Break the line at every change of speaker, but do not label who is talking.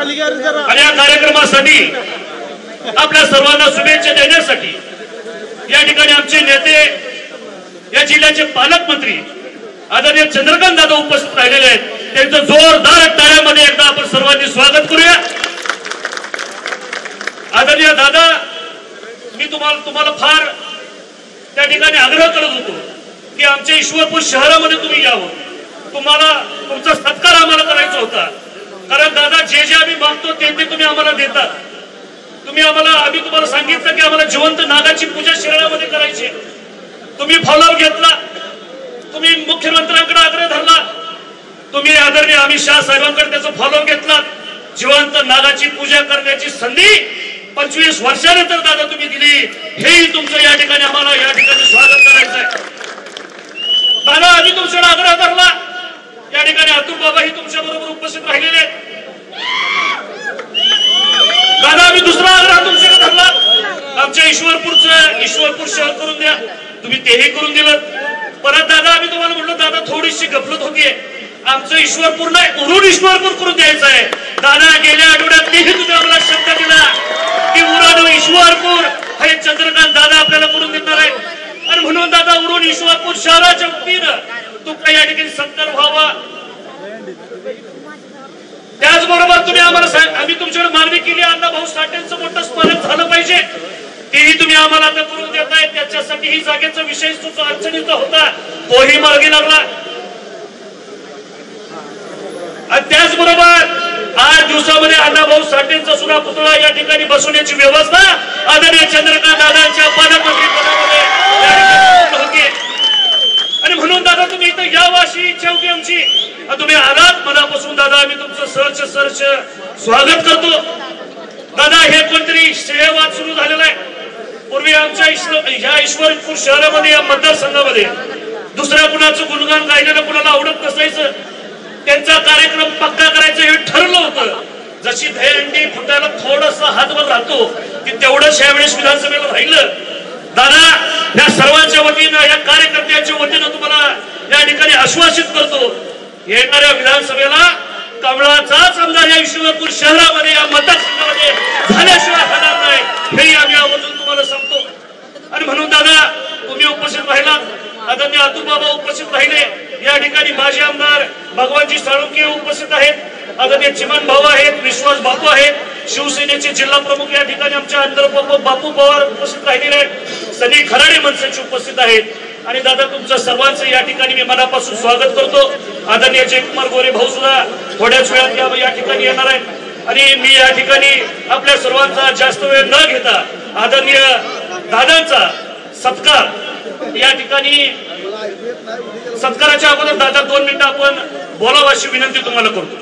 आणि या कार्यक्रमासाठी आपल्या सर्वांना शुभेच्छा देण्यासाठी या ठिकाणी आमचे नेते, या जिल्ह्याचे पालकमंत्री आदरणीय चंद्रकांत दादा उपस्थित राहिलेले आहेत. त्यांचं जोरदार टाळ्यामध्ये एकदा आपण सर्वांनी स्वागत करूया. आदरणीय दादा, मी तुम्हाला फार त्या ठिकाणी आग्रह करत होतो की आमच्या ईश्वरपूर शहरामध्ये तुम्ही यावं. तुमचा सत्कार आम्हाला करायचा होता. कारण दादा, जे जे आम्ही मागतो ते तुम्ही आम्हाला देतात. आम्ही तुम्हाला सांगितलं की आम्हाला जिवंत नागाची पूजा शहरामध्ये करायची. तुम्ही फॉलोअप घेतला. तुम्ही मुख्यमंत्र्यांकडे आग्रह धरला. तुम्ही आदरणीय अमित शहा साहेबांकडे त्याचा फॉलोअप घेतला. जिवंत नागाची पूजा करण्याची संधी 25 वर्षानंतर दादा तुम्ही दिली. हेही तुमचं या ठिकाणी आम्हाला या ठिकाणी स्वागत करायचं आहे. दादा, आम्ही तुमच्याकडे आग्रह धरला. या ठिकाणी अतुल बाबाही तुमच्या बरोबर उपस्थित राहिलेले आहेत. दादा, आम्ही दुसरा आग्रह तुमच्याकडे धरला. आमच्या ईश्वरपूर शहर करून द्या. तुम्ही तेही करून दिलं. परत दादा, आम्ही तुम्हाला म्हटलं दादा, थोडीशी गफलत होतीये. आमचं ईश्वरपूर नाही, उरून ईश्वरपूर करून द्यायचं आहे. दादा, गेल्या आठवड्यात तेही तुम्ही आम्हाला शब्द दिला की उरण ईश्वरपूर हे चंद्रकांत दादा आपल्याला करून देणार आहे. आणि म्हणून दादा, उरून ईश्वरपूर शहराच्या वतीनं तुमचा या ठिकाणी सत्कार व्हावा. त्याचबरोबर तुम्ही आम्हाला आम्ही तुमच्याकडे मागणी केली, अण्णाभाऊ साठेंचं मोठं स्मारक झालं पाहिजे. तेही तुम्ही आम्हाला आता करून देताय. त्याच्यासाठी ही जागेचा विषय अडचणीचा होता, तोही मार्गी लागला. आणि त्याचबरोबर 8 दिवसामध्ये अण्णाभाऊ साठेंचा सुद्धा पुतळा या ठिकाणी बसवण्याची व्यवस्था आदरणीय चंद्रकांत दादांच्या पालकमंत्री पदामध्ये होती. आणि म्हणून दादा, तुम्ही इथं यावं अशी इच्छा होती आमची. तुम्ही आलात, मनापासून दादा आम्ही तुमचं सहर्ष स्वागत करतो. दादा, हे कोणतरी श्रेयवाद सुरू झालेला आहे. पूर्वी आमच्या ह्या ईश्वरपूर शहरामध्ये, या मतदारसंघामध्ये दुसऱ्या कुणाचं गुणगान गायलेलं कुणाला आवडत नसायचं. त्यांचा कार्यक्रम पक्का करायचं हे ठरलं होतं. जशी दहीहंडी फुटायला थोडासा हातभर राहतो की तेवढंच यावेळेस विधानसभेला राहिलं. दादा, या सर्वांच्या वतीनं, या कार्यकर्त्यांच्या वतीनं तुम्हाला या ठिकाणी आश्वासित करतो, येणाऱ्या विधानसभेला कमळाचाच आमदार या ईश्वरपूर शहरामध्ये, या मतदारसंघामध्ये झाल्याशिवाय होणार नाही, हेही आम्ही आवर्जून तुम्हाला सांगतो. आणि म्हणून दादा, तुम्ही उपस्थित राहिलात. आदरणीय अतुल बाबा उपस्थित राहिले. या ठिकाणी माजी आमदार भगवानजी साळुंके उपस्थित आहेत. आदरणीय चिमन भाऊ आहेत, विश्वास बापू आहेत, शिवसेनेचे जिल्हा प्रमुख या ठिकाणी आमच्या अंतर बापू पवार उपस्थित राहिलेले आहेत. सनी खराडे मनसेचे उपस्थित आहेत. आणि दादा, तुमचं सर्वांचं या ठिकाणी मी मनापासून स्वागत करतो. आदरणीय जयकुमार गोरे भाऊ सुद्धा थोड्याच वेळात या ठिकाणी येणार आहेत. आणि मी या ठिकाणी आपल्या सर्वांचा जास्त वेळ न घेता आदरणीय दादांचा सत्कार या ठिकाणी, सत्काराच्या अगोदर दादा 2 मिनिटं आपण बोलावं अशी विनंती तुम्हाला करतो.